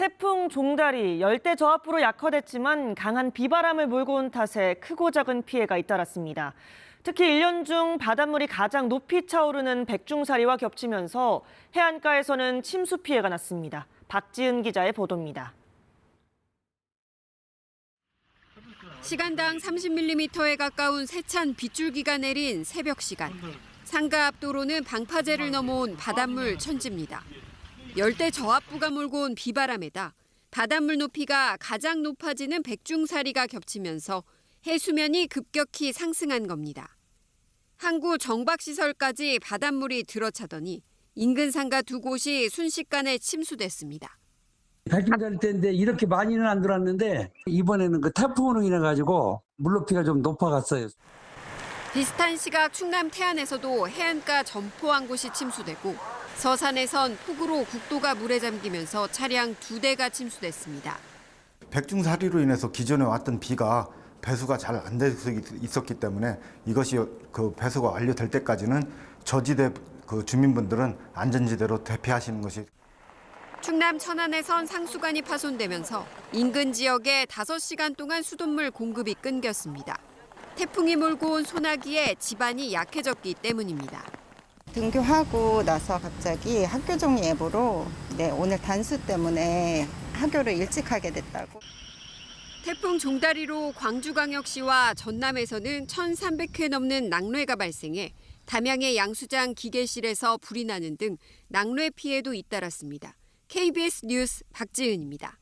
태풍 종달이 열대 저압부로 약화됐지만 강한 비바람을 몰고 온 탓에 크고 작은 피해가 잇따랐습니다. 특히 1년 중 바닷물이 가장 높이 차오르는 백중사리와 겹치면서 해안가에서는 침수 피해가 났습니다. 박지은 기자의 보도입니다. 시간당 30mm에 가까운 세찬 빗줄기가 내린 새벽 시간. 상가 앞 도로는 방파제를 넘어온 바닷물 천지입니다. 열대 저압부가 몰고 온 비바람에다 바닷물 높이가 가장 높아지는 백중사리가 겹치면서 해수면이 급격히 상승한 겁니다. 항구 정박시설까지 바닷물이 들어차더니 인근 상가 두 곳이 순식간에 침수됐습니다. 백중사리 때인데 이렇게 많이는 안 들었는데 이번에는 그 태풍으로 인해 가지고 물높이가 좀 높아갔어요. 비슷한 시각 충남 태안에서도 해안가 점포 한 곳이 침수되고 서산에선 폭우로 국도가 물에 잠기면서 차량 2대가 침수됐습니다. 백중사리로 인해서 기존에 왔던 비가 배수가 잘 안 돼 있었기 때문에 이것이 그 배수가 완료될 때까지는 저지대 그 주민분들은 안전지대로 대피하시는 것이. 충남 천안에선 상수관이 파손되면서 인근 지역에 5시간 동안 수돗물 공급이 끊겼습니다. 태풍이 몰고 온 소나기에 집안이 약해졌기 때문입니다. 등교하고 나서 갑자기 학교 종이 예보로 오늘 단수 때문에 학교를 일찍 하게 됐다고. 태풍 종다리로 광주광역시와 전남에서는 1,300회 넘는 낙뢰가 발생해 담양의 양수장 기계실에서 불이 나는 등 낙뢰 피해도 잇따랐습니다. KBS 뉴스 박지은입니다.